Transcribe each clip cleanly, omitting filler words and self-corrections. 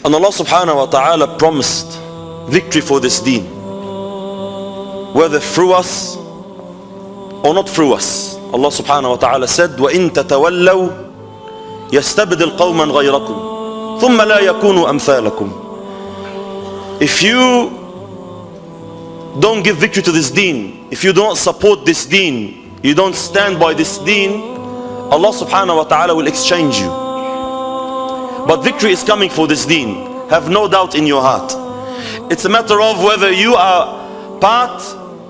And Allah subhanahu wa ta'ala promised victory for this deen, whether through us or not through us. Allah subhanahu wa ta'ala said, وَإِن تَتَوَلَّوْا يَسْتَبْدِلْ قَوْمًا غَيْرَكُمْ ثُمَّ لَا يَكُونُوا أَمْثَالَكُمْ. If you don't give victory to this deen, if you don't support this deen, you don't stand by this deen, Allah subhanahu wa ta'ala will exchange you. But victory is coming for this deen, have no doubt in your heart. It's a matter of whether you are part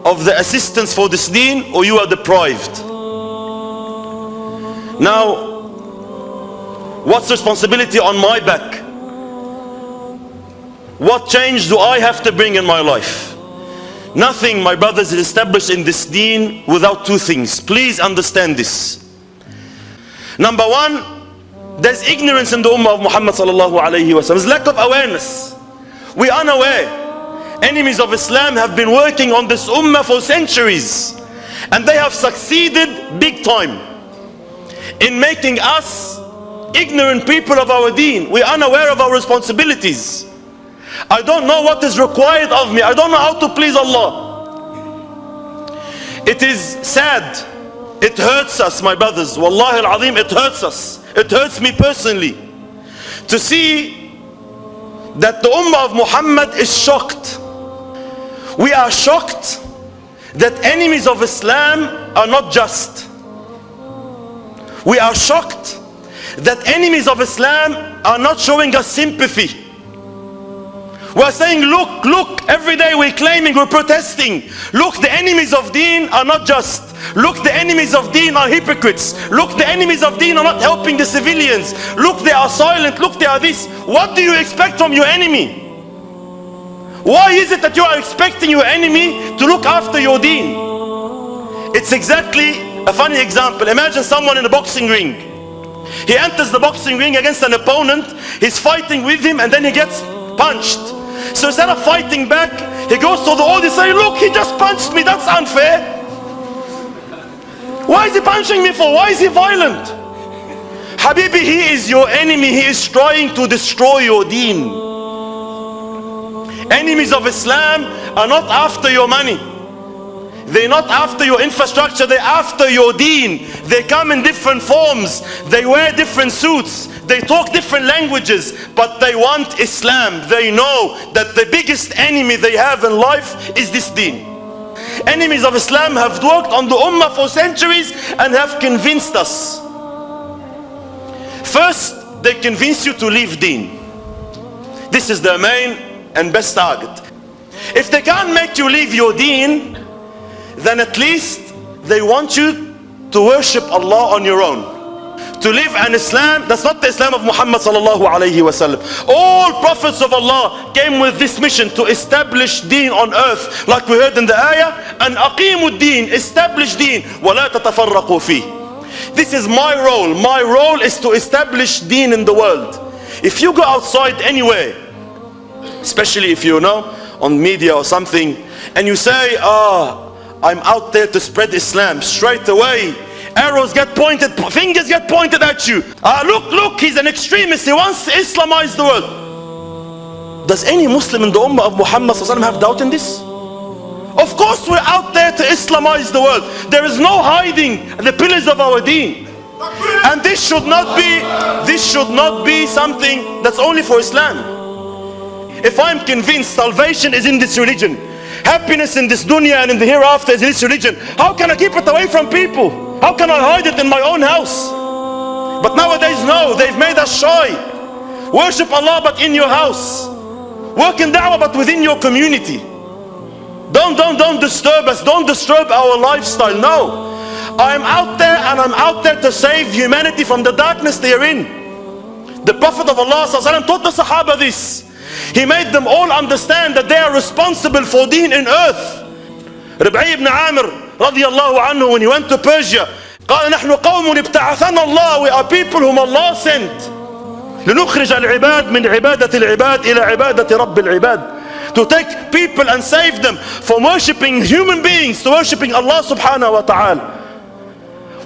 of the assistance for this deen or you are deprived. Now, what's responsibility on my back? What change do I have to bring in my life? Nothing, my brothers, is established in this deen without two things. Please understand this. Number one, there's ignorance in the ummah of Muhammad sallallahu alayhi wa sallam. There's lack of awareness. We are unaware. Enemies of Islam have been working on this ummah for centuries, and they have succeeded big time in making us ignorant people of our deen. We are unaware of our responsibilities. I don't know what is required of me. I don't know how to please Allah. It is sad. It hurts us, my brothers. Wallahi al-azim, it hurts us. It hurts me personally to see that the ummah of Muhammad is shocked. We are shocked that enemies of Islam are not just. We are shocked that enemies of Islam are not showing us sympathy. We're saying, look, look, every day we're claiming, we're protesting. Look, the enemies of deen are not just. Look, the enemies of deen are hypocrites. Look, the enemies of deen are not helping the civilians. Look, they are silent. Look, they are this. What do you expect from your enemy? Why is it that you are expecting your enemy to look after your deen? It's exactly a funny example. Imagine someone in a boxing ring. He enters the boxing ring against an opponent. He's fighting with him and then he gets punched. So instead of fighting back, he goes to the audience and says, look, he just punched me, that's unfair. Why is he punching me for? Why is he violent? Habibi, he is your enemy. He is trying to destroy your deen. Enemies of Islam are not after your money. They're not after your infrastructure. They're after your deen. They come in different forms. They wear different suits. They talk different languages, but they want Islam. They know that the biggest enemy they have in life is this deen. Enemies of Islam have worked on the ummah for centuries and have convinced us. First, they convince you to leave deen. This is their main and best target. If they can't make you leave your deen, then at least they want you to worship Allah on your own. To live an Islam that's not the Islam of Muhammad sallallahu alayhi wa sallam. All prophets of Allah came with this mission to establish deen on earth, like we heard in the ayah, and aqimu deen, establish deen, wa la tatafarraqu fi. This is my role. My role is to establish deen in the world. If you go outside anywhere, especially if you know on media or something, and you say, I'm out there to spread Islam, straight away arrows get pointed, fingers get pointed at you. Look, he's an extremist. He wants to Islamize the world. Does any Muslim in the ummah of Muhammad have doubt in this? Of course we're out there to Islamize the world. There is no hiding the pillars of our deen. And this should not be something that's only for Islam. If I'm convinced salvation is in this religion, happiness in this dunya and in the hereafter is in this religion, how can I keep it away from people? How can I hide it in my own house? But nowadays, no, they've made us shy. Worship Allah but in your house. Work in da'wah but within your community. Don't disturb us. Don't disturb our lifestyle. No. I'm out there and I'm out there to save humanity from the darkness they are in. The Prophet of Allah taught the Sahaba this. He made them all understand that they are responsible for deen in earth. Rib'i ibn Amir radiyallahu anhu, when he went to Persia, قال نحن قوم ابتعثنا الله, we are people whom Allah sent لنخرج العباد من عبادة العباد إلى عبادة رب العباد, to take people and save them from worshipping human beings to worshipping Allah subhanahu wa ta'ala.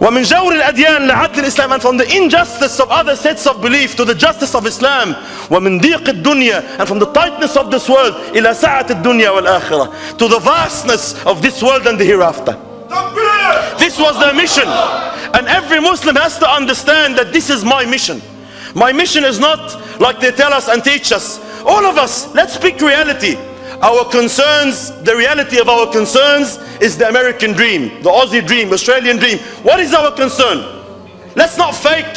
ومن جور الأديان لعدل الإسلام, and from the injustice of other sets of belief to the justice of Islam. ومن ضيق الدنيا, and from the tightness of this world إلى سعة الدنيا والآخرة, to the vastness of this world and the hereafter. This was their mission, and every Muslim has to understand that this is my mission. My mission is not like they tell us and teach us. All of us, let's speak reality. Our concerns, the reality of our concerns is the American dream, the Aussie dream, Australian dream. What is our concern? Let's not fake,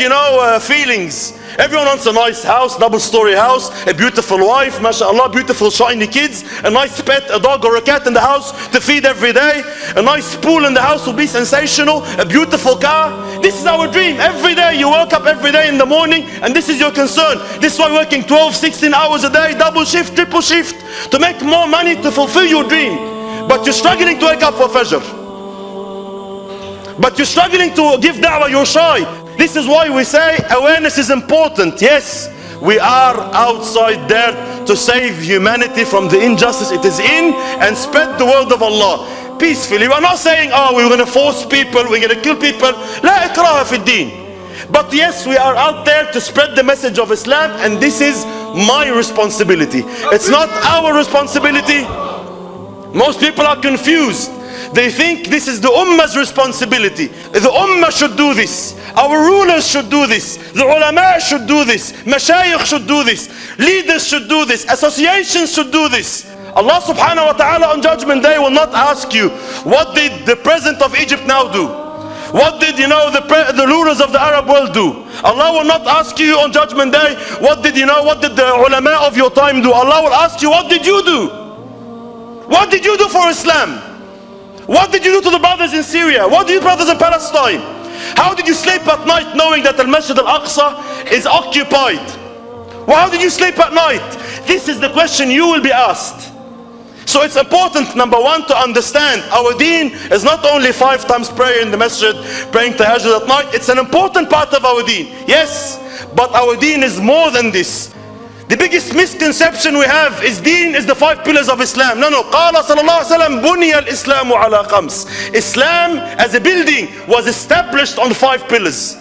feelings. Everyone wants a nice house, double-story house, a beautiful wife, mashallah, beautiful shiny kids, a nice pet, a dog or a cat in the house to feed every day, a nice pool in the house will be sensational, a beautiful car. This is our dream. Every day you wake up every day in the morning and this is your concern. This is why working 12, 16 hours a day, double shift, triple shift, to make more money to fulfill your dream. But you're struggling to wake up for Fajr. But you're struggling to give da'wah, you're shy. This is why we say awareness is important. Yes, we are outside there to save humanity from the injustice it is in and spread the word of Allah peacefully. We're not saying, oh, we're going to force people, we're going to kill people. لا إكراه في الدين. But yes, we are out there to spread the message of Islam, and this is my responsibility. It's not our responsibility. Most people are confused. They think this is the Ummah's responsibility. The Ummah should do this. Our rulers should do this. The ulama should do this. Mashayikh should do this. Leaders should do this. Associations should do this. Allah subhanahu wa ta'ala on Judgment Day will not ask you, what did the President of Egypt now do? What did the rulers of the Arab world do? Allah will not ask you on Judgment Day, what did the ulama of your time do? Allah will ask you, what did you do? What did you do for Islam? What did you do to the brothers in Syria? What did you do brothers in Palestine? How did you sleep at night knowing that the Masjid al-Aqsa is occupied? Well, how did you sleep at night? This is the question you will be asked. So it's important, number one, to understand our deen is not only 5 times prayer in the masjid, praying tahajjud at night. It's an important part of our deen. Yes, but our deen is more than this. The biggest misconception we have is deen is the 5 pillars of Islam. No. قال صلى الله عليه وسلم بني الإسلام على 5. Islam as a building was established on 5 pillars.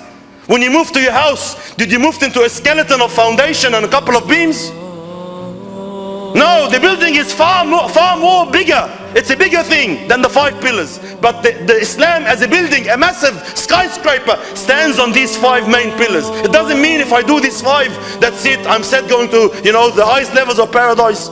When you moved to your house, did you move into a skeleton of foundation and a couple of beams? No, the building is far more bigger. It's a bigger thing than the 5 pillars. But the Islam as a building, a massive skyscraper, stands on these 5 main pillars. It doesn't mean if I do these 5, that's it, I'm set going to, the highest levels of paradise.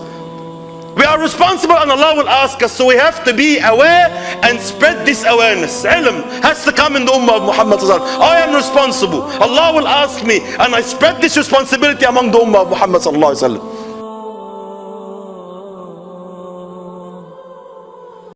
We are responsible and Allah will ask us, so we have to be aware and spread this awareness. Ilm has to come in the Ummah of Muhammad. I am responsible. Allah will ask me and I spread this responsibility among the Ummah of Muhammad.